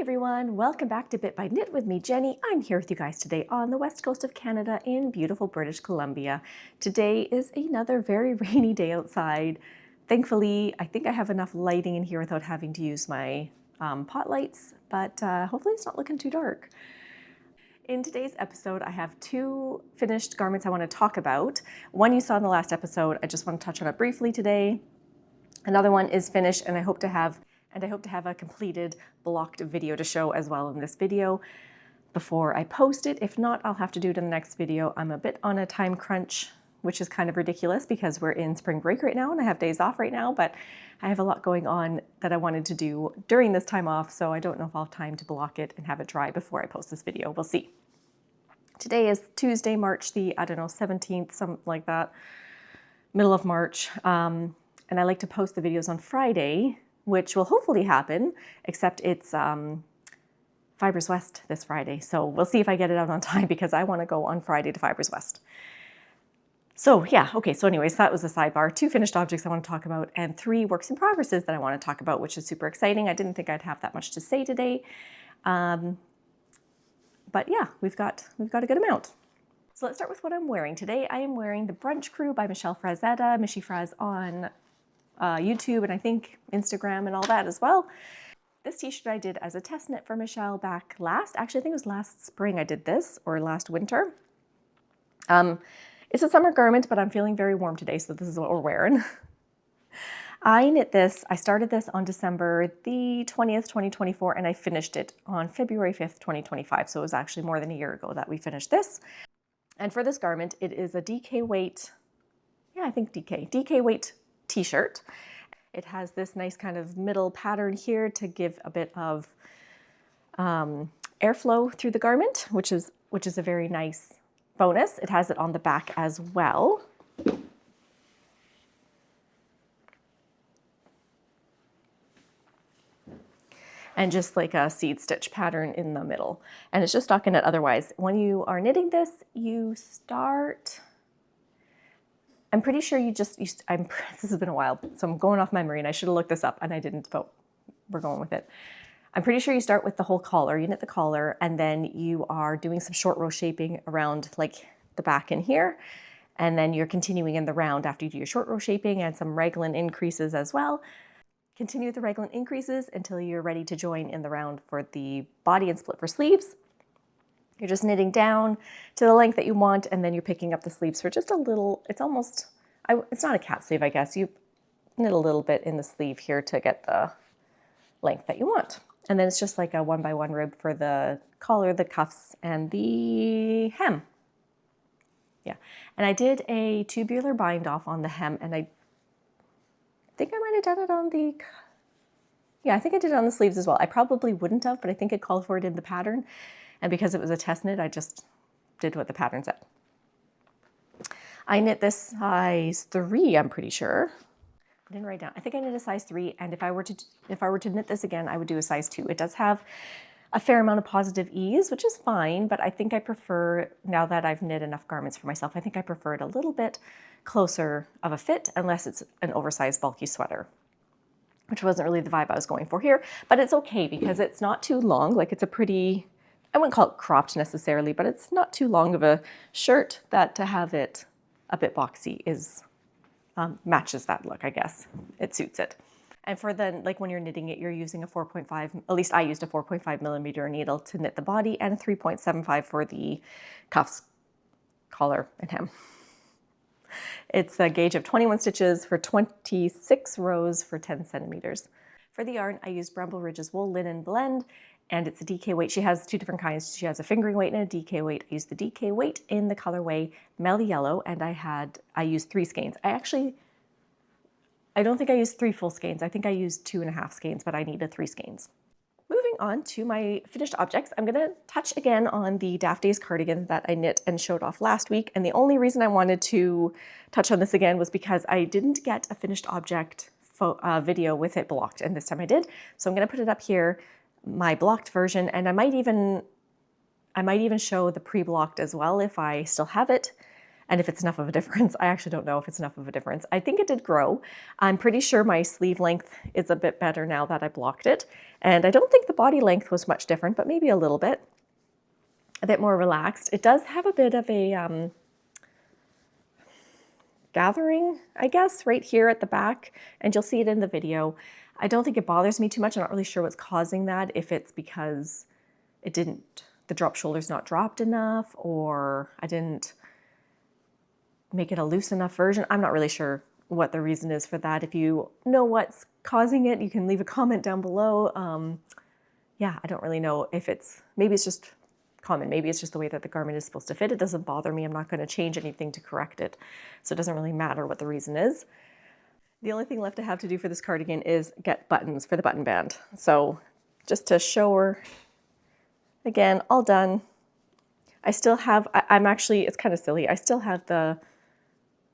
Hi everyone, welcome back to Bit by Knit with me, Jenny. I'm here with you guys today on the west coast of Canada in beautiful British Columbia. Today is another very rainy day outside. Thankfully, I think I have enough lighting in here without having to use my pot lights, but hopefully it's not looking too dark. In today's episode, I have two finished garments I want to talk about. One you saw in the last episode, I just want to touch on it briefly today. Another one is finished and I hope to have a completed blocked video to show as well in this video before I post it. If not, I'll have to do it in the next video. I'm a bit on a time crunch, which is kind of ridiculous because we're in spring break right now and I have days off right now, but I have a lot going on that I wanted to do during this time off, so I don't know if I'll have time to block it and have it dry before I post this video. We'll see. Today is Tuesday, March the, 17th, something like that, middle of March. And I like to post the videos on Friday, which will hopefully happen, except it's Fibers West this Friday. So we'll see if I get it out on time because I want to go on Friday to Fibers West. So yeah, okay, so anyways, that was a sidebar. 2 finished objects I want to talk about and 3 works in progresses that I want to talk about, which is super exciting. I didn't think I'd have that much to say today. But yeah, we've got a good amount. So let's start with what I'm wearing. Today I am wearing the Brunch Crew by Michelle Frazetta, Michi Fraz on YouTube and I think Instagram and all that as well. This t-shirt I did as a test knit for Michelle back actually I think it was last spring I did this, or last winter. It's a summer garment, but I'm feeling very warm today, so this is what we're wearing. I started this on December the 20th, 2024, and I finished it on February 5th, 2025. So it was actually more than a year ago that we finished this. And for this garment, it is a DK weight, DK weight t-shirt. It has this nice kind of middle pattern here to give a bit of airflow through the garment, which is a very nice bonus. It has it on the back as well. And just like a seed stitch pattern in the middle. And it's just stockinette otherwise. When you are knitting this, you start, I'm pretty sure this has been a while, so I'm going off memory and I should have looked this up and I didn't, but we're going with it. I'm pretty sure you start with the whole collar, you knit the collar, and then you are doing some short row shaping around like the back in here. And then you're continuing in the round after you do your short row shaping and some raglan increases as well. Continue with the raglan increases until you're ready to join in the round for the body and split for sleeves. You're just knitting down to the length that you want, and then you're picking up the sleeves for just a little, it's not a cap sleeve, I guess. You knit a little bit in the sleeve here to get the length that you want. And then it's just like a 1x1 rib for the collar, the cuffs, and the hem. Yeah, and I did a tubular bind off on the hem, and I think I might have done it on the, I think I did it on the sleeves as well. I probably wouldn't have, but I think it called for it in the pattern. And because it was a test knit, I just did what the pattern said. I knit this size 3, I'm pretty sure. I didn't write down. I think I knit a size 3, and if I were to knit this again, I would do a size 2. It does have a fair amount of positive ease, which is fine, but I think I prefer, now that I've knit enough garments for myself, I think I prefer it a little bit closer of a fit, unless it's an oversized bulky sweater, which wasn't really the vibe I was going for here, but it's okay because it's not too long. Like, it's a pretty, I wouldn't call it cropped necessarily, but it's not too long of a shirt that to have it a bit boxy is matches that look, I guess. It suits it. And for the, like when you're knitting it, you're using a 4.5, at least I used a 4.5 millimeter needle to knit the body and a 3.75 for the cuffs, collar, and hem. It's a gauge of 21 stitches for 26 rows for 10 centimeters. For the yarn, I used Bramble Ridge's Wool Linen Blend, and it's a DK weight. She has 2 different kinds. She has a fingering weight and a DK weight. I used the DK weight in the colorway Melly Yellow, and I used 3 skeins. I don't think I used 3 full skeins. I think I used 2.5 skeins, but I needed 3 skeins. Moving on to my finished objects, I'm gonna touch again on the Daft Days cardigan that I knit and showed off last week. And the only reason I wanted to touch on this again was because I didn't get a finished object video with it blocked, and this time I did. So I'm gonna put it up here, my blocked version, and I might even show the pre-blocked as well if I still have it and if it's enough of a difference. I actually don't know if it's enough of a difference. I think it did grow. I'm pretty sure my sleeve length is a bit better now that I blocked it. And I don't think the body length was much different, but maybe a little bit. A bit more relaxed. It does have a bit of a gathering, I guess, right here at the back, and you'll see it in the video. I don't think it bothers me too much. I'm not really sure what's causing that, if it's because the drop shoulder's not dropped enough, or I didn't make it a loose enough version. I'm not really sure what the reason is for that. If you know what's causing it, you can leave a comment down below. Yeah, I don't really know if maybe it's just common. Maybe it's just the way that the garment is supposed to fit. It doesn't bother me. I'm not going to change anything to correct it. So it doesn't really matter what the reason is. The only thing left I have to do for this cardigan is get buttons for the button band. So just to show her, again, all done. I still have, I'm actually, it's kind of silly. I still have the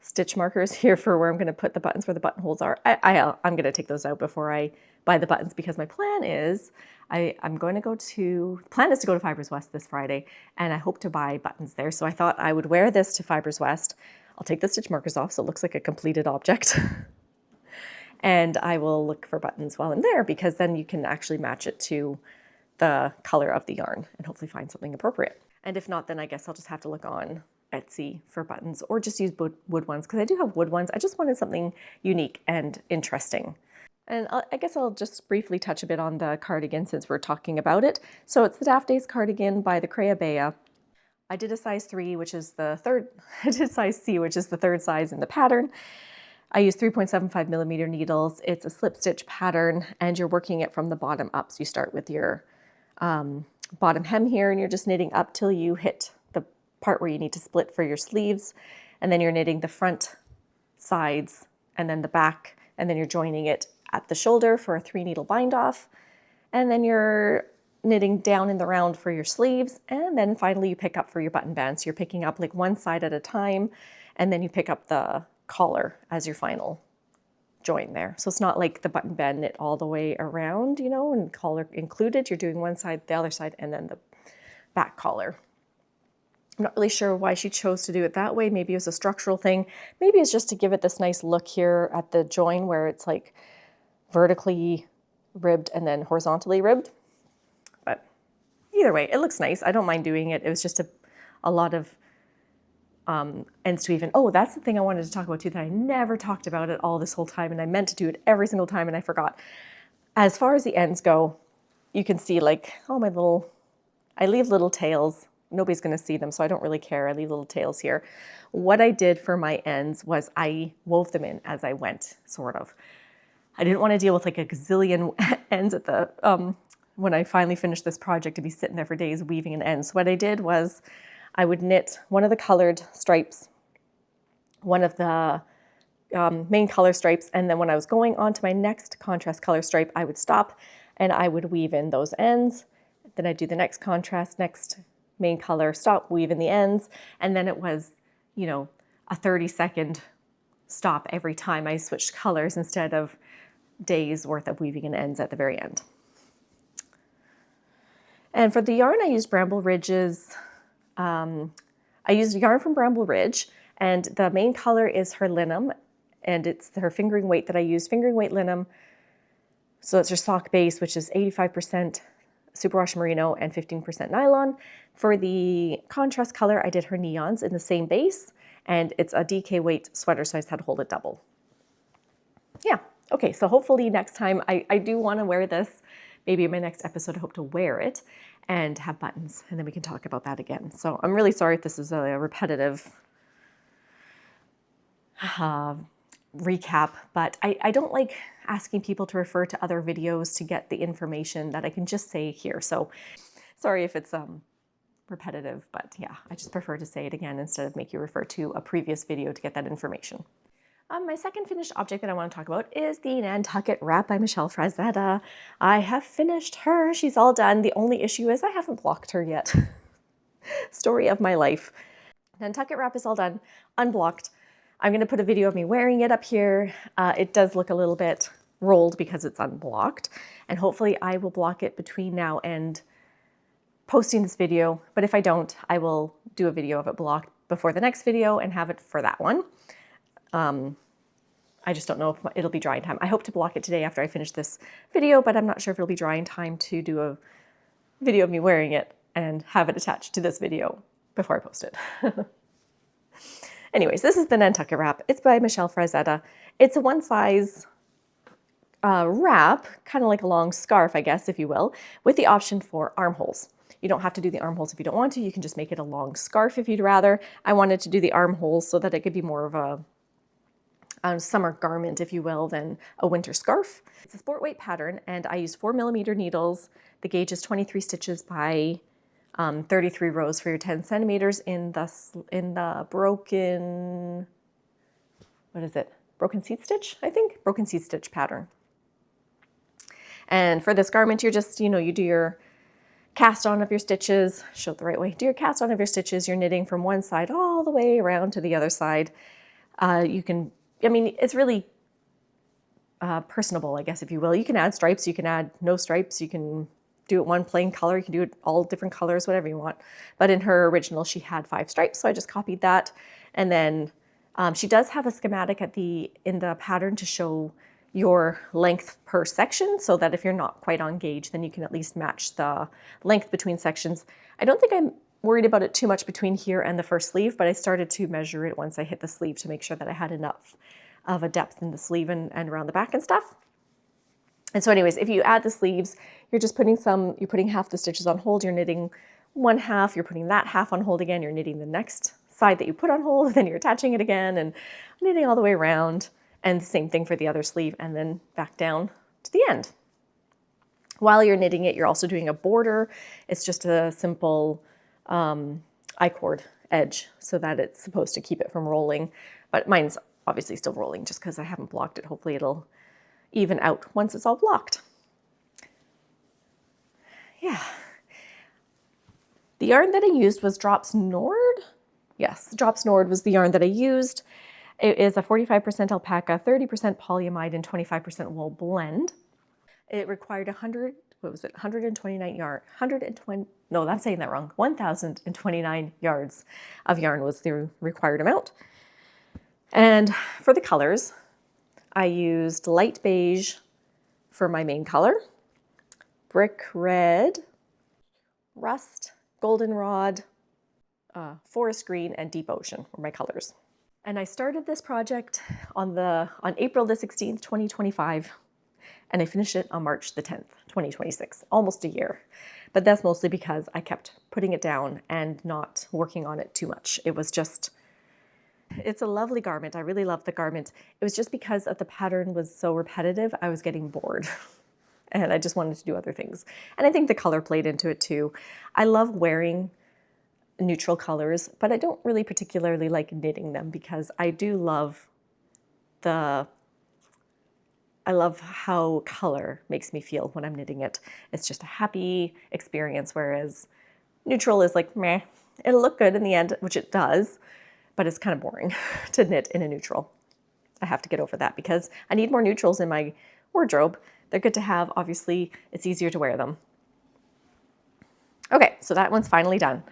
stitch markers here for where I'm going to put the buttons where the buttonholes are. I'm going to take those out before I buy the buttons, because my plan is the plan is to go to Fibers West this Friday, and I hope to buy buttons there. So I thought I would wear this to Fibers West. I'll take the stitch markers off so it looks like a completed object. And I will look for buttons while I'm there, because then you can actually match it to the color of the yarn and hopefully find something appropriate. And if not, then I guess I'll just have to look on Etsy for buttons, or just use wood ones, because I do have wood ones. I just wanted something unique and interesting. And I guess I'll just briefly touch a bit on the cardigan since we're talking about it. So it's the Daft Days cardigan by the Crea Bea. I did a size 3, which is the third, I did size C, which is the third size in the pattern. I use 3.75 millimeter needles. It's a slip stitch pattern, and you're working it from the bottom up. So you start with your bottom hem here, and you're just knitting up till you hit the part where you need to split for your sleeves. And then you're knitting the front sides and then the back, and then you're joining it at the shoulder for a 3 needle bind off. And then you're knitting down in the round for your sleeves. And then finally you pick up for your button band. So you're picking up like one side at a time, and then you pick up the collar as your final join there. So it's not like the button band knit all the way around, you know, and collar included. You're doing one side, the other side, and then the back collar. I'm not really sure why she chose to do it that way. Maybe it was a structural thing. Maybe it's just to give it this nice look here at the join where it's like vertically ribbed and then horizontally ribbed. But either way, it looks nice. I don't mind doing it. It was just a lot of ends to even. Oh, that's the thing I wanted to talk about too, that I never talked about it all this whole time, and I meant to do it every single time and I forgot. As far as the ends go, you can see like, oh, I leave little tails. Nobody's going to see them, so I don't really care. I leave little tails here. What I did for my ends was I wove them in as I went, sort of. I didn't want to deal with like a gazillion ends at the when I finally finished this project, to be sitting there for days weaving an end. So what I did was I would knit one of the colored stripes, one of the main color stripes, and then when I was going on to my next contrast color stripe, I would stop and I would weave in those ends. Then I'd do the next contrast, next main color, stop, weave in the ends, and then it was, you know, a 30-second stop every time I switched colors instead of days worth of weaving in ends at the very end. And for the yarn, I used Bramble Ridge's. I used yarn from Bramble Ridge, and the main color is her Linum, and it's her fingering weight that I used, fingering weight Linum. So it's her sock base, which is 85% superwash merino and 15% nylon. For the contrast color, I did her neons in the same base, and it's a DK weight sweater, so I just had to hold it double. Yeah, okay, so hopefully next time, I do want to wear this. Maybe in my next episode, I hope to wear it and have buttons, and then we can talk about that again. So I'm really sorry if this is a repetitive recap, but I don't like asking people to refer to other videos to get the information that I can just say here. So sorry if it's repetitive, but yeah, I just prefer to say it again instead of make you refer to a previous video to get that information. My second finished object that I want to talk about is the Nantucket Wrap by Michelle Frazetta. I have finished her. She's all done. The only issue is I haven't blocked her yet. Story of my life. Nantucket Wrap is all done, unblocked. I'm going to put a video of me wearing it up here. It does look a little bit rolled because it's unblocked, and hopefully I will block it between now and posting this video. But if I don't, I will do a video of it blocked before the next video and have it for that one. I just don't know if it'll be dry in time. I hope to block it today after I finish this video, but I'm not sure if it'll be dry in time to do a video of me wearing it and have it attached to this video before I post it. Anyways, this is the Nantucket Wrap. It's by Michelle Frazetta. It's a one size wrap, kind of like a long scarf, I guess, if you will, with the option for armholes. You don't have to do the armholes if you don't want to. You can just make it a long scarf if you'd rather. I wanted to do the armholes so that it could be more of a summer garment, if you will, than a winter scarf. It's a sport weight pattern, and I use 4mm needles. The gauge is 23 stitches by 33 rows for your 10 centimeters in the broken, what is it? Broken seat stitch, I think? Broken seat stitch pattern. And for this garment, you're just, you do your cast on of your stitches, show it the right way, do your cast on of your stitches, you're knitting from one side all the way around to the other side. It's really personable, I guess, if you will. You can add stripes, you can add no stripes, you can do it one plain color, you can do it all different colors, whatever you want. But in her original, she had 5 stripes, so I just copied that. And then she does have a schematic in the pattern to show your length per section, so that if you're not quite on gauge, then you can at least match the length between sections. I don't think I'm worried about it too much between here and the first sleeve, but I started to measure it once I hit the sleeve to make sure that I had enough of a depth in the sleeve and around the back and stuff. And so anyways, if you add the sleeves, you're just putting you're putting half the stitches on hold, you're knitting one half, you're putting that half on hold again, you're knitting the next side that you put on hold, then you're attaching it again and knitting all the way around. And the same thing for the other sleeve, and then back down to the end. While you're knitting it, you're also doing a border. It's just a simple I-cord edge so that it's supposed to keep it from rolling. But mine's obviously still rolling just because I haven't blocked it. Hopefully it'll even out once it's all blocked. Yeah. The yarn that I used was Drops Nord. Yes, Drops Nord was the yarn that I used. It is a 45% alpaca, 30% polyamide, and 25% wool blend. It required 129 yarn, 120, no, I'm saying that wrong. 1,029 yards of yarn was the required amount. And for the colors, I used light beige for my main color, brick red, rust, goldenrod, forest green, and deep ocean were my colors. And I started this project on April the 16th, 2025, and I finished it on March the 10th, 2026, almost a year. But that's mostly because I kept putting it down and not working on it too much. It's a lovely garment. I really love the garment. It was just because the pattern was so repetitive, I was getting bored. And I just wanted to do other things. And I think the color played into it too. I love wearing neutral colors, but I don't really particularly like knitting them because I do love how color makes me feel when I'm knitting it. It's just a happy experience, whereas neutral is like, meh, it'll look good in the end, which it does, but it's kind of boring to knit in a neutral. I have to get over that because I need more neutrals in my wardrobe. They're good to have. Obviously, it's easier to wear them. Okay, so that one's finally done.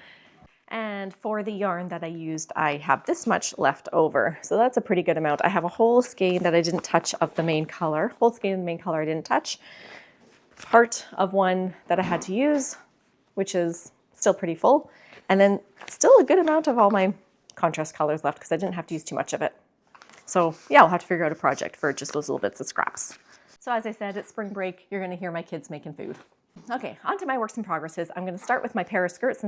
And for the yarn that I used, I have this much left over. So that's a pretty good amount. I have a whole skein that I didn't touch of the main color. Whole skein of the main color I didn't touch. Part of one that I had to use, which is still pretty full. And then still a good amount of all my contrast colors left because I didn't have to use too much of it. So yeah, I'll have to figure out a project for just those little bits of scraps. So as I said, it's spring break. You're gonna hear my kids making food. Okay, on to my works in progresses. I'm gonna start with my pair of skirts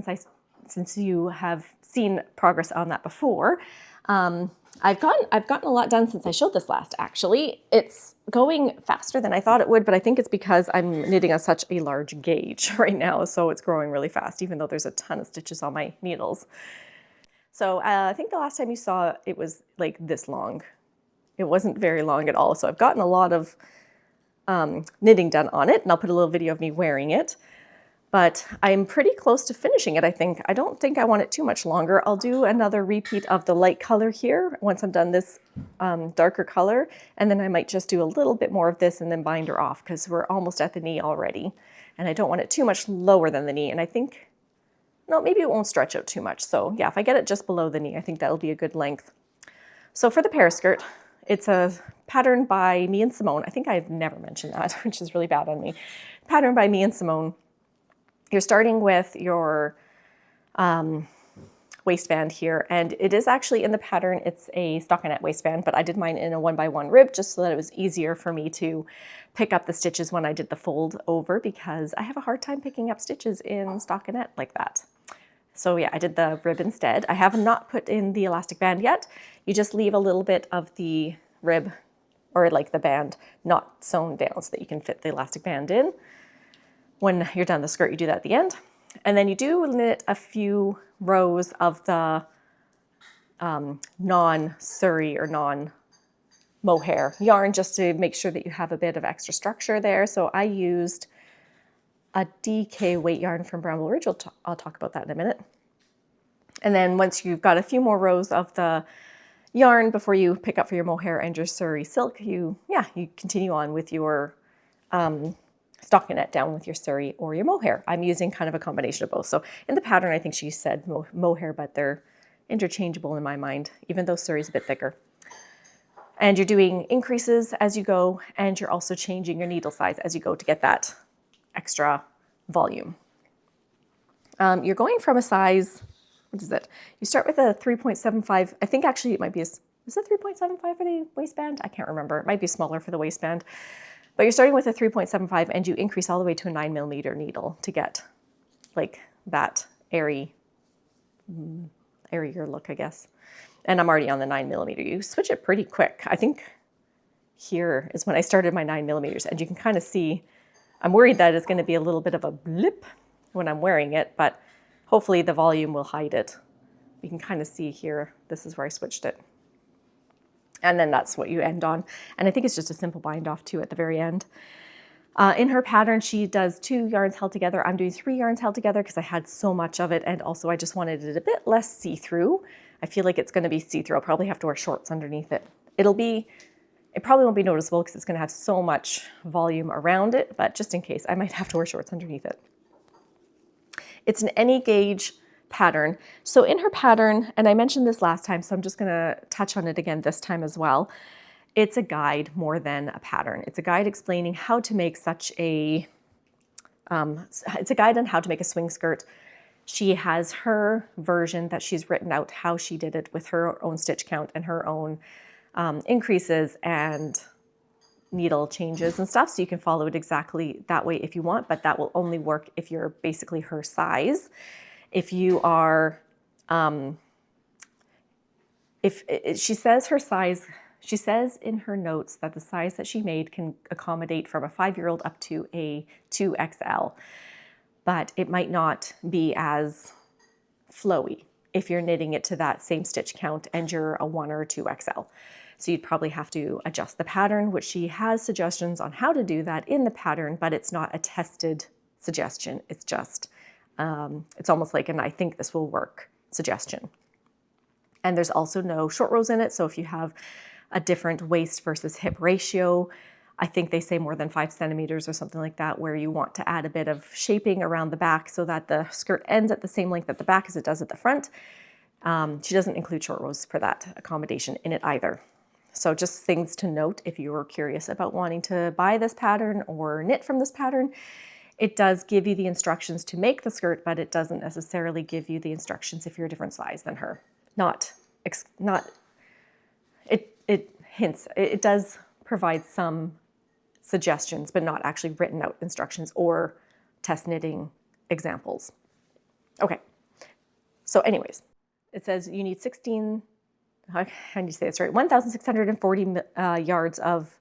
since you have seen progress on that before. I've gotten a lot done since I showed this last, actually. It's going faster than I thought it would, but I think it's because I'm knitting on such a large gauge right now, so it's growing really fast, even though there's a ton of stitches on my needles. So I think the last time you saw it was like this long. It wasn't very long at all, so I've gotten a lot of knitting done on it, and I'll put a little video of me wearing it. But I'm pretty close to finishing it, I think. I don't think I want it too much longer. I'll do another repeat of the light color here once I'm done this darker color. And then I might just do a little bit more of this and then bind her off because we're almost at the knee already. And I don't want it too much lower than the knee. And I think no, maybe it won't stretch out too much. So yeah, if I get it just below the knee, I think that'll be a good length. So for the paraskirt, it's a pattern by me and Simone. I think I've never mentioned that, which is really bad on me. Pattern by me and Simone. You're starting with your waistband here, and it is actually in the pattern, it's a stockinette waistband, but I did mine in a 1x1 rib just so that it was easier for me to pick up the stitches when I did the fold over, because I have a hard time picking up stitches in stockinette like that. So yeah, I did the rib instead. I have not put in the elastic band yet. You just leave a little bit of the rib, or like the band, not sewn down so that you can fit the elastic band in. When you're done the skirt, you do that at the end. And then you do knit a few rows of the non-Surrey or non-mohair yarn just to make sure that you have a bit of extra structure there. So I used a DK weight yarn from Bramble Ridge. I'll talk about that in a minute. And then once you've got a few more rows of the yarn before you pick up for your mohair and your Surrey silk, you continue on with your stockinette down with your Surrey or your mohair. I'm using kind of a combination of both. So in the pattern, I think she said mohair, but they're interchangeable in my mind, even though Surrey's a bit thicker. And you're doing increases as you go, and you're also changing your needle size as you go to get that extra volume. You're going from a size, what is it? You start with a 3.75. I think actually it might be, is it 3.75 for the waistband? I can't remember. It might be smaller for the waistband. But you're starting with a 3.75 and you increase all the way to a 9mm needle to get like that airier look, I guess. And I'm already on the 9mm. You switch it pretty quick. I think here is when I started my 9mm, and you can kind of see, I'm worried that it's going to be a little bit of a blip when I'm wearing it, but hopefully the volume will hide it. You can kind of see here, this is where I switched it. And then that's what you end on. And I think it's just a simple bind off too at the very end. In her pattern, she does 2 yarns held together. I'm doing 3 yarns held together because I had so much of it. And also I just wanted it a bit less see-through. I feel like it's going to be see-through. I'll probably have to wear shorts underneath it. It probably won't be noticeable because it's going to have so much volume around it, but just in case, I might have to wear shorts underneath it. It's an any gauge pattern. So in her pattern, and I mentioned this last time, so I'm just going to touch on it again this time as well. It's a guide more than a pattern. It's a guide explaining how to make it's a guide on how to make a swing skirt. She has her version that she's written out how she did it with her own stitch count and her own increases and needle changes and stuff. So you can follow it exactly that way if you want, but that will only work if you're basically her size. If you are, she says her size, she says in her notes that the size that she made can accommodate from a 5-year-old up to a 2XL, but it might not be as flowy if you're knitting it to that same stitch count and you're a 1 or 2XL. So you'd probably have to adjust the pattern, which she has suggestions on how to do that in the pattern, but it's not a tested suggestion. It's just, it's almost like an I think this will work suggestion. And there's also no short rows in it. So if you have a different waist versus hip ratio, I think they say more than 5 centimeters or something like that, where you want to add a bit of shaping around the back so that the skirt ends at the same length at the back as it does at the front. She doesn't include short rows for that accommodation in it either. So just things to note if you were curious about wanting to buy this pattern or knit from this pattern. It does give you the instructions to make the skirt, but it doesn't necessarily give you the instructions if you're a different size than her. It hints, it does provide some suggestions, but not actually written out instructions or test knitting examples. Okay, so anyways, it says you need 1,640 yards of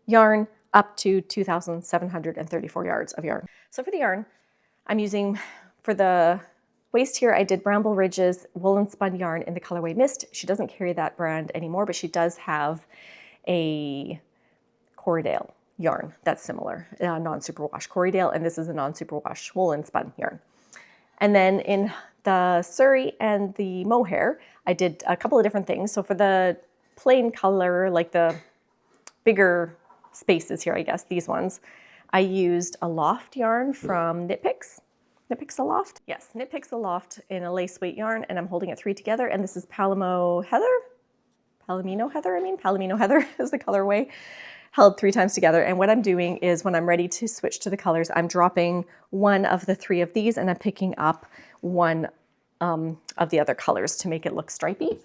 yarn up to 2,734 yards of yarn. So for the yarn, I'm using, for the waist here, I did Bramble Ridge's woolen spun yarn in the colorway Mist. She doesn't carry that brand anymore, but she does have a Corriedale yarn that's similar, non-superwash Corriedale, and this is a non-superwash woolen spun yarn. And then in the Surrey and the mohair, I did a couple of different things. So for the plain color, like the bigger spaces here, I guess, these ones, I used a loft yarn from Knit Picks. Knit Pixel-Loft? Yes, Knit Pixel-Loft in a lace weight yarn, and I'm holding it 3 together, and this is Palomino Heather is the colorway, held 3 times together. And what I'm doing is when I'm ready to switch to the colors, I'm dropping one of the 3 of these and I'm picking up one of the other colors to make it look stripy.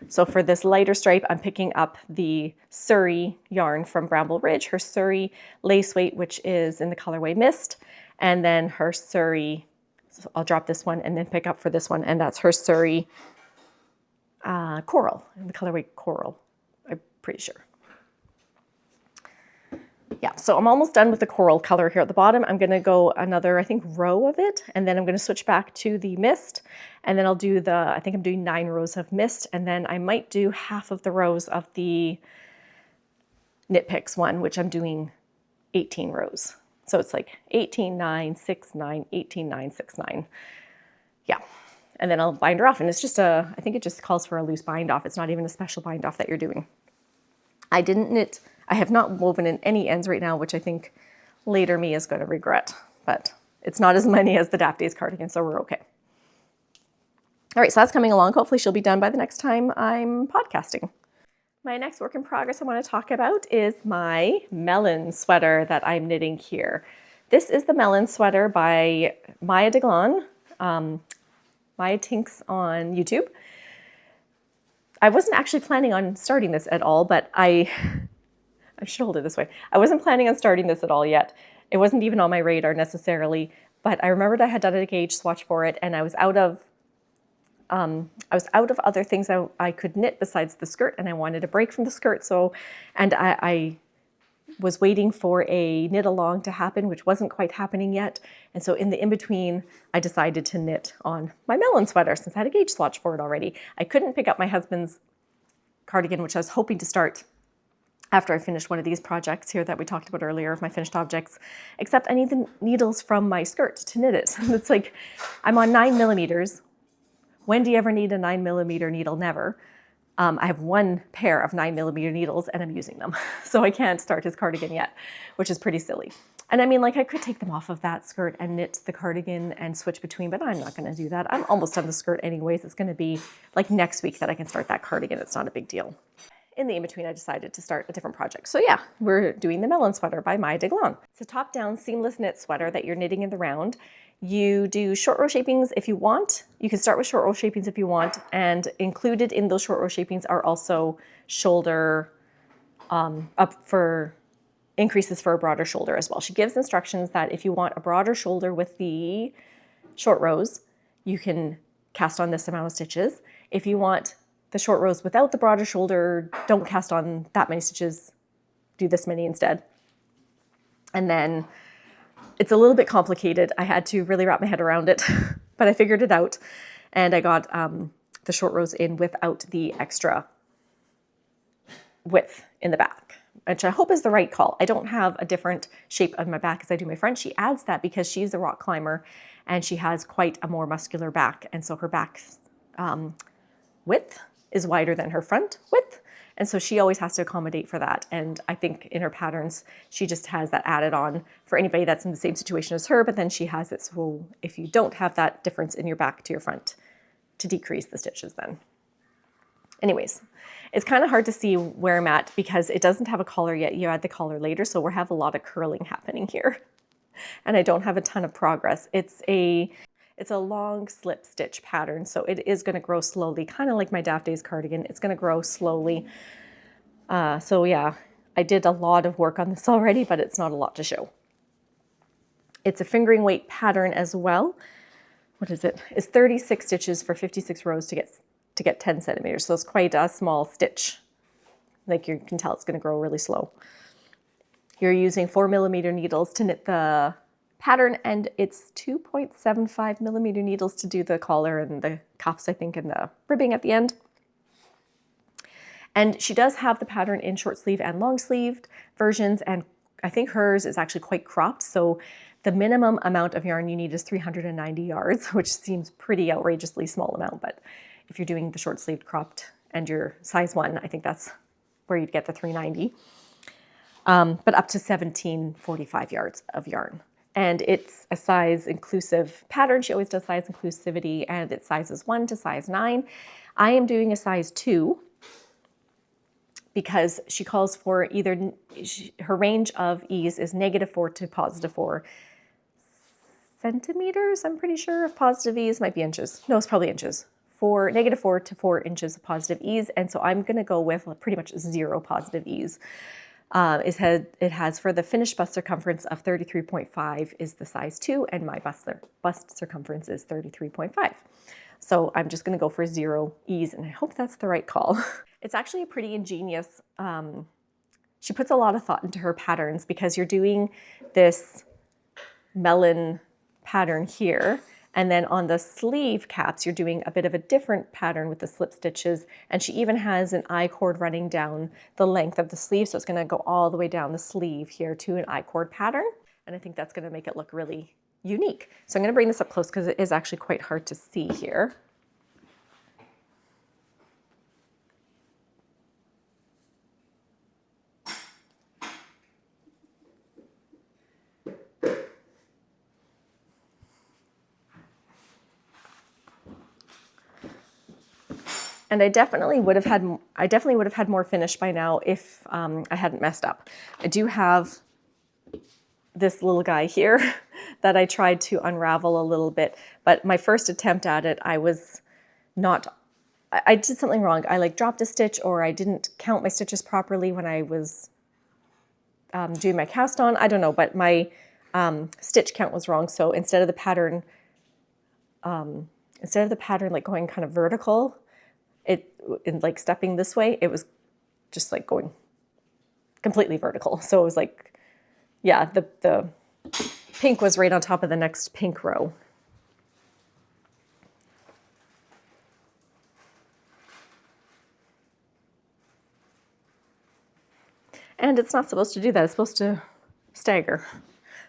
So for this lighter stripe, I'm picking up the Surrey yarn from Bramble Ridge, her Surrey lace weight, which is in the colorway Mist, and then her Surrey, so I'll drop this one and then pick up for this one, and that's her Surrey Coral, in the colorway Coral, I'm pretty sure. Yeah, so I'm almost done with the coral color here at the bottom. I'm gonna go another, I think, row of it, and then I'm gonna switch back to the Mist, and then I'll do I think I'm doing 9 rows of Mist, and then I might do half of the rows of the Knit Picks one, which I'm doing 18 rows. So it's like 18, 9, 6, 9, 18, 9, 6, 9. Yeah, and then I'll bind her off, and it's just I think it just calls for a loose bind off. It's not even a special bind off that you're doing. I have not woven in any ends right now, which I think later me is going to regret, but it's not as many as the Daphne's cardigan, so we're okay. All right, so that's coming along. Hopefully she'll be done by the next time I'm podcasting. My next work in progress I want to talk about is my melon sweater that I'm knitting here. This is the melon sweater by Maya Deglan, Maya Tinks on YouTube. I wasn't actually planning on starting this at all, but I should hold it this way. I wasn't planning on starting this at all yet. It wasn't even on my radar necessarily, but I remembered I had done a gauge swatch for it, and I was out of other things I could knit besides the skirt, and I wanted a break from the skirt. And I was waiting for a knit along to happen, which wasn't quite happening yet. And so in the in-between, I decided to knit on my melon sweater since I had a gauge swatch for it already. I couldn't pick up my husband's cardigan, which I was hoping to start after I finished one of these projects here that we talked about earlier of my finished objects, except I need the needles from my skirt to knit it. It's like, I'm on 9mm. When do you ever need a 9mm needle? Never. I have 1 pair of 9mm needles and I'm using them. So I can't start his cardigan yet, which is pretty silly. And I mean, like, I could take them off of that skirt and knit the cardigan and switch between, but I'm not gonna do that. I'm almost done the skirt anyways. It's gonna be like next week that I can start that cardigan. It's not a big deal. In the in-between, I decided to start a different project. So yeah, we're doing the melon sweater by Maya Deglan. It's a top-down seamless knit sweater that you're knitting in the round. You do short row shapings if you want. You can start with short row shapings if you want, and included in those short row shapings are also shoulder up for increases for a broader shoulder as well. She gives instructions that if you want a broader shoulder with the short rows, you can cast on this amount of stitches. If you want the short rows without the broader shoulder, don't cast on that many stitches, do this many instead. And then it's a little bit complicated. I had to really wrap my head around it, but I figured it out. And I got the short rows in without the extra width in the back, which I hope is the right call. I don't have a different shape on my back as I do my front. She adds that because she's a rock climber and she has quite a more muscular back. And so her back width is wider than her front width. And so she always has to accommodate for that. And I think in her patterns, she just has that added on for anybody that's in the same situation as her, but then she has it so if you don't have that difference in your back to your front, to decrease the stitches then. Anyways, it's kind of hard to see where I'm at because it doesn't have a collar yet. You add the collar later, so we have a lot of curling happening here. And I don't have a ton of progress. It's a long slip stitch pattern, so it is going to grow slowly, kind of like my Daphne's cardigan. It's going to grow slowly. So yeah, I did a lot of work on this already, but it's not a lot to show. It's a fingering weight pattern as well. What is it? It's 36 stitches for 56 rows to get 10 centimeters. So it's quite a small stitch. Like you can tell, it's going to grow really slow. You're using 4mm needles to knit the pattern, and it's 2.75mm needles to do the collar and the cuffs, I think, and the ribbing at the end. And she does have the pattern in short sleeve and long sleeved versions, and I think hers is actually quite cropped, so the minimum amount of yarn you need is 390 yards, which seems pretty outrageously small amount, but if you're doing the short sleeved cropped and you're size 1, I think that's where you'd get the 390. But up to 1745 yards of yarn. And it's a size inclusive pattern. She always does size inclusivity, and it's sizes 1 to size 9. I am doing a size 2 because she calls for either, her range of ease is -4 to +4 centimeters, I'm pretty sure, of positive ease. Might be inches. No, it's probably inches. For -4 to 4 inches of positive ease. And so I'm going to go with pretty much 0 positive ease. It has for the finished bust circumference of 33.5 is the size 2, and my bust circumference is 33.5. So I'm just going to go for 0 ease, and I hope that's the right call. It's actually a pretty ingenious, she puts a lot of thought into her patterns because you're doing this melon pattern here, and then on the sleeve caps you're doing a bit of a different pattern with the slip stitches, and she even has an I-cord running down the length of the sleeve, so it's going to go all the way down the sleeve here to an I-cord pattern, and I think that's going to make it look really unique. So I'm going to bring this up close because it is actually quite hard to see here. And I definitely would have had more finish by now if I hadn't messed up. I do have this little guy here that I tried to unravel a little bit, but my first attempt at it, I did something wrong. I dropped a stitch, or I didn't count my stitches properly when I was doing my cast on. I don't know, but my stitch count was wrong. So instead of the pattern going kind of vertical, in stepping this way, it was just going completely vertical. So it was yeah, the pink was right on top of the next pink row. And it's not supposed to do that. It's supposed to stagger.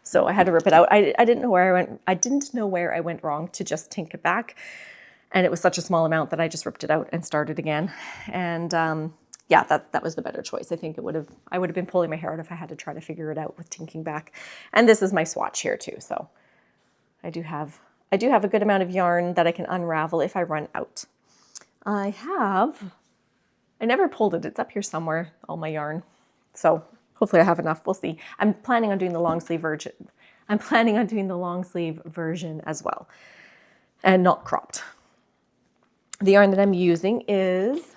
So I had to rip it out. I didn't know where I went. I didn't know where I went wrong to just tink it back. And it was such a small amount that I just ripped it out and started again. And yeah, that was the better choice. I think I would have been pulling my hair out if I had to try to figure it out with tinking back. And this is my swatch here too. So I do have a good amount of yarn that I can unravel if I run out. I never pulled it. It's up here somewhere, all my yarn. So hopefully I have enough. We'll see. I'm planning on doing the long sleeve version. As well, and not cropped. The yarn that I'm using is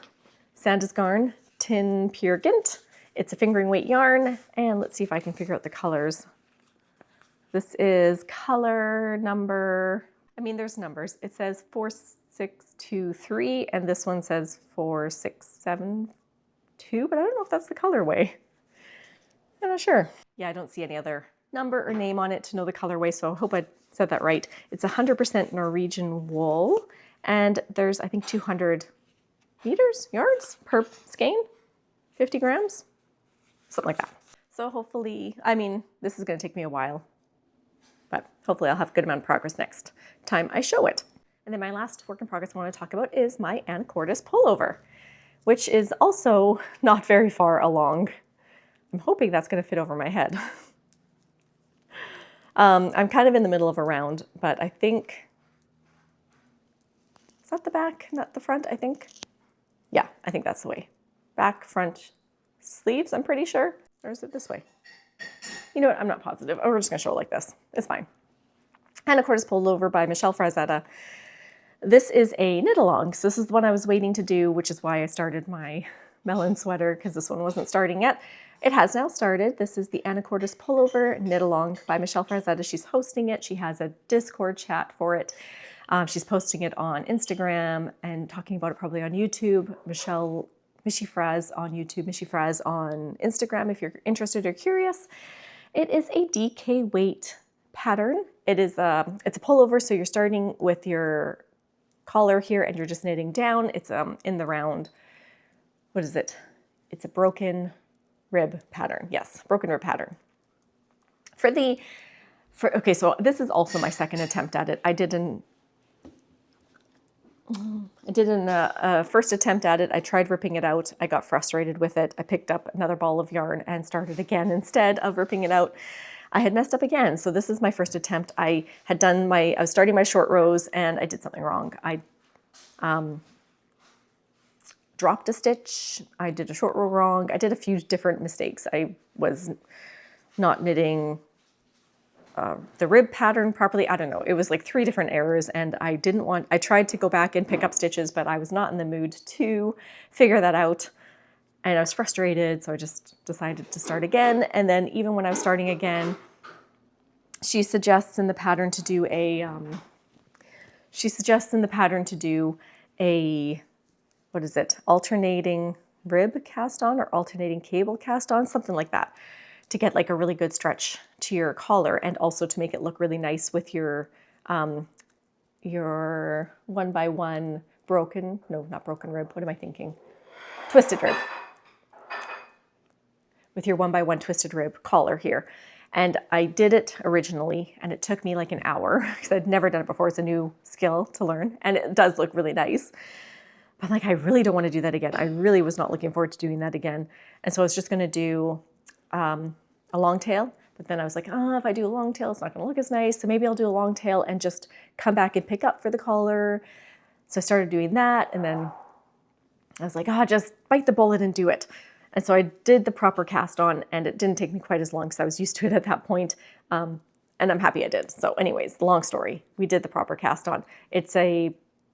Sandusgarn Tin Pure Gint. It's a fingering weight yarn, and let's see if I can figure out the colors. This is color number, there's numbers. It says 4623, and this one says 4672, but I don't know if that's the colorway. I'm not sure. Yeah, I don't see any other number or name on it to know the colorway, so I hope I said that right. It's 100% Norwegian wool. And there's, I think, 200 yards per skein, 50 grams, something like that. So hopefully, this is going to take me a while, but hopefully I'll have a good amount of progress next time I show it. And then my last work in progress I want to talk about is my anacortes pullover, which is also not very far along. I'm hoping that's going to fit over my head. I'm kind of in the middle of a round, but I think, is that the back, not the front, I think? Yeah, I think that's the way. Back, front, sleeves, I'm pretty sure. Or is it this way? You know what, I'm not positive. Oh, we're just gonna show it like this. It's fine. Anacortes Pullover by Michelle Frazetta. This is a knit along. So this is the one I was waiting to do, which is why I started my melon sweater, because this one wasn't starting yet. It has now started. This is the Anacortes Pullover Knit Along by Michelle Frazetta. She's hosting it. She has a Discord chat for it. She's posting it on Instagram and talking about it probably on YouTube. Michi Fraz on YouTube, Michi Fraz on Instagram if you're interested or curious. It is a DK weight pattern. It's a pullover, so you're starting with your collar here and you're just knitting down. It's in the round. What is it? It's a broken rib pattern. Yes, broken rib pattern. Okay, so this is also my second attempt at it. I did a first attempt at it. I tried ripping it out. I got frustrated with it. I picked up another ball of yarn and started again instead of ripping it out. I had messed up again. So this is my first attempt. I was starting my short rows and I did something wrong. I dropped a stitch. I did a short row wrong. I did a few different mistakes. I was not knitting the rib pattern properly. I don't know. It was like 3 different errors and I tried to go back and pick up stitches, but I was not in the mood to figure that out. And I was frustrated, so I just decided to start again. And then even when I was starting again, she suggests in the pattern to do a, what is it? Alternating rib cast on or alternating cable cast on, something like that, to get like a really good stretch to your collar and also to make it look really nice with your 1x1 not broken rib. What am I thinking? Twisted rib. With your 1x1 twisted rib collar here. And I did it originally and it took me like an hour because I'd never done it before. It's a new skill to learn and it does look really nice. But like, I really don't want to do that again. I really was not looking forward to doing that again. And so I was just going to do a long tail. But then I was like, if I do a long tail, it's not going to look as nice. So maybe I'll do a long tail and just come back and pick up for the collar. So I started doing that. And then I was like, just bite the bullet and do it. And so I did the proper cast on and it didn't take me quite as long because I was used to it at that point. And I'm happy I did. So anyways, long story, we did the proper cast on. It's a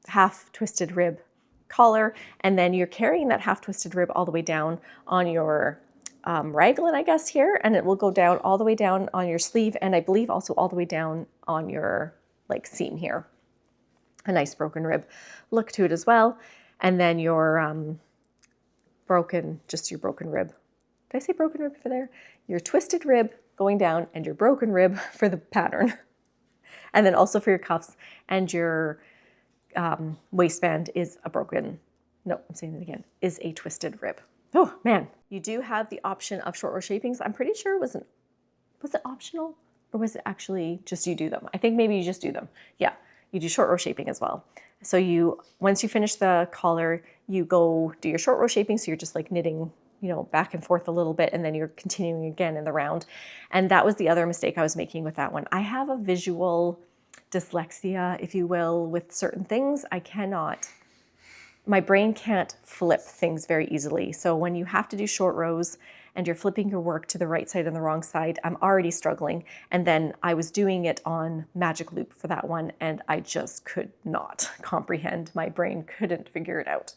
half twisted rib collar. And then you're carrying that half twisted rib all the way down on your raglan, I guess here. And it will go down all the way down on your sleeve. And I believe also all the way down on your like seam here. A nice broken rib look to it as well. And then your your broken rib. Did I say broken rib for there? Your twisted rib going down and your broken rib for the pattern. And then also for your cuffs and your waistband is is a twisted rib. Oh man, you do have the option of short row shapings. I'm pretty sure was it optional or was it actually just you do them? I think maybe you just do them. Yeah, you do short row shaping as well. So once you finish the collar, you go do your short row shaping. So you're just like knitting, back and forth a little bit, and then you're continuing again in the round. And that was the other mistake I was making with that one. I have a visual dyslexia, if you will, with certain things. My brain can't flip things very easily. So when you have to do short rows and you're flipping your work to the right side and the wrong side, I'm already struggling. And then I was doing it on magic loop for that one, and I just could not comprehend. My brain couldn't figure it out.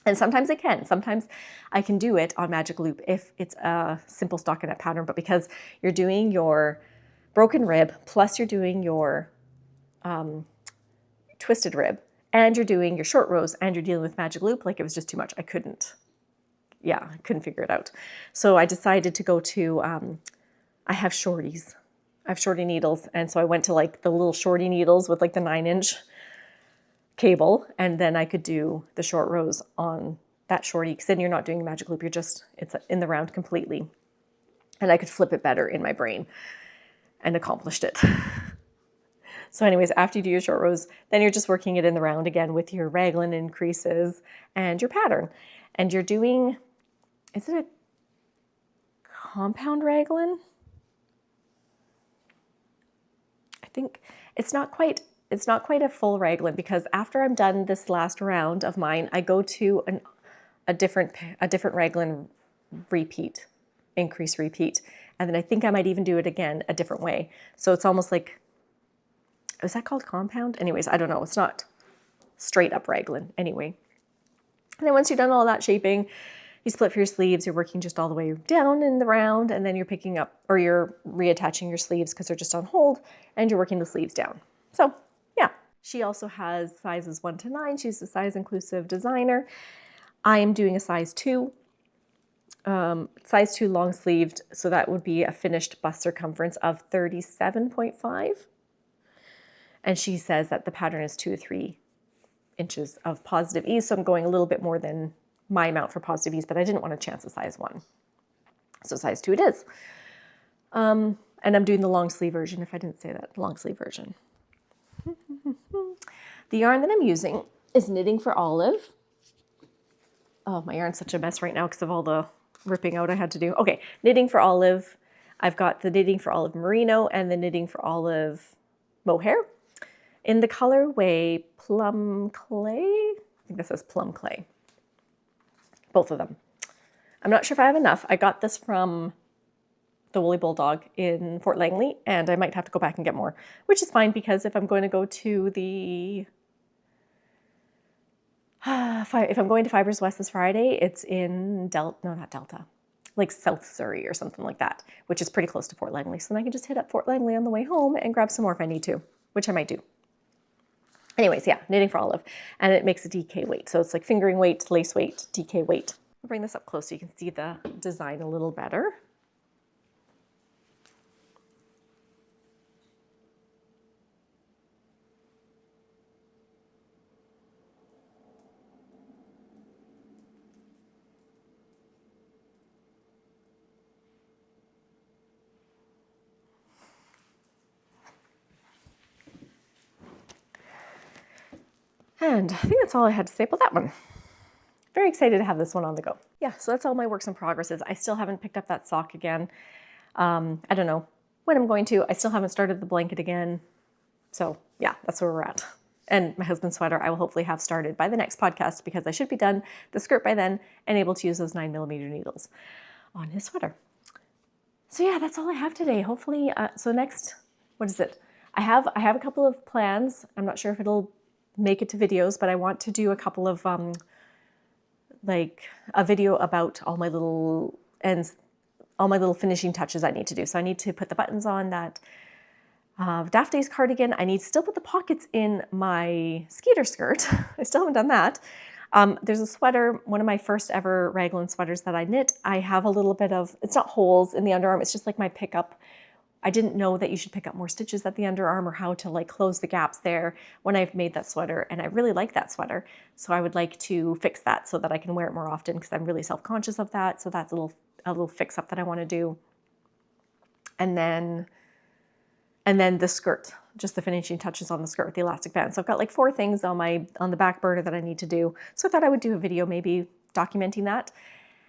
And sometimes I can. Sometimes I can do it on magic loop if it's a simple stockinette pattern, but because you're doing your broken rib, plus you're doing your twisted rib, and you're doing your short rows, and you're dealing with magic loop, like it was just too much. I couldn't figure it out. So I decided to go to, I have shorties. I have shorty needles. And so I went to like the little shorty needles with like the 9-inch cable. And then I could do the short rows on that shorty, because then you're not doing magic loop. It's in the round completely. And I could flip it better in my brain and accomplished it. So anyways, after you do your short rows, then you're just working it in the round again with your raglan increases and your pattern. And you're doing, is it a compound raglan? I think it's not quite a full raglan, because after I'm done this last round of mine, I go to a different raglan increase repeat. And then I think I might even do it again a different way. So it's almost like, is that called compound? Anyways, I don't know. It's not straight up raglan anyway. And then once you've done all that shaping, you split for your sleeves, you're working just all the way down in the round, and then you're picking up, or you're reattaching your sleeves because they're just on hold, and you're working the sleeves down. So yeah, she also has sizes 1 to 9. She's a size inclusive designer. I am doing a size 2. Size 2 long sleeved, so that would be a finished bust circumference of 37.5. And she says that the pattern is 2 to 3 inches of positive ease, so I'm going a little bit more than my amount for positive ease, but I didn't want to chance a size 1. So size 2 it is. And I'm doing the long sleeve version, if I didn't say that, long sleeve version. The yarn that I'm using is Knitting for Olive. Oh, my yarn's such a mess right now because of all the ripping out I had to do. Okay, Knitting for Olive I've got the Knitting for Olive Merino and the Knitting for Olive Mohair in the colorway Plum Clay. I think this says Plum Clay. Both of them. I'm not sure if I have enough. I got this from the Woolly Bulldog in Fort Langley, and I might have to go back and get more, which is fine because if I'm going to go to the if I'm going to Fibers West this Friday, it's in like South Surrey or something like that, which is pretty close to Fort Langley. So then I can just hit up Fort Langley on the way home and grab some more if I need to, which I might do. Anyways, yeah, Knitting for Olive, and it makes a DK weight. So it's like fingering weight, lace weight, DK weight. I'll bring this up close so you can see the design a little better. And I think that's all I had to say about that one. Very excited to have this one on the go. Yeah, so that's all my works in progresses. I still haven't picked up that sock again. I don't know when I'm going to. I still haven't started the blanket again. So yeah, that's where we're at. And my husband's sweater I will hopefully have started by the next podcast because I should be done the skirt by then and able to use those 9mm needles on his sweater. So yeah, that's all I have today. Hopefully, so next, what is it? I have a couple of plans. I'm not sure if it'll make it to videos, but I want to do a couple of like a video about all my little ends, all my little finishing touches I need to do. So I need to put the buttons on that Daphne's cardigan. I need to still put the pockets in my Skeeter skirt. I still haven't done that. There's a sweater, one of my first ever raglan sweaters that I knit. I have a little bit of, it's not holes in the underarm, it's just like my pickup. I didn't know that you should pick up more stitches at the underarm or how to like close the gaps there when I've made that sweater. And I really like that sweater. So I would like to fix that so that I can wear it more often because I'm really self-conscious of that. So that's a little fix up that I want to do. And then the skirt, just the finishing touches on the skirt with the elastic band. So I've got like 4 things on the back burner that I need to do. So I thought I would do a video maybe documenting that.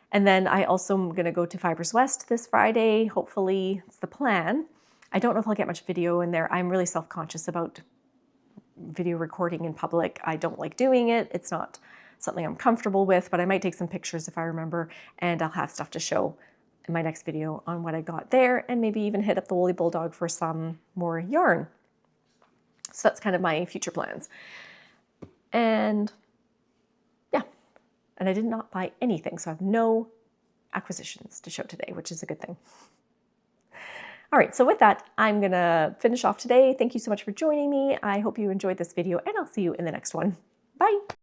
And then I also am going to go to Fibers West this Friday. Hopefully, it's the plan. I don't know if I'll get much video in there. I'm really self-conscious about video recording in public. I don't like doing it. It's not something I'm comfortable with, but I might take some pictures if I remember, and I'll have stuff to show in my next video on what I got there, and maybe even hit up the Woolly Bulldog for some more yarn. So that's kind of my future plans. And and I did not buy anything, so I have no acquisitions to show today, which is a good thing. All right, so with that, I'm gonna finish off today. Thank you so much for joining me. I hope you enjoyed this video, and I'll see you in the next one. Bye.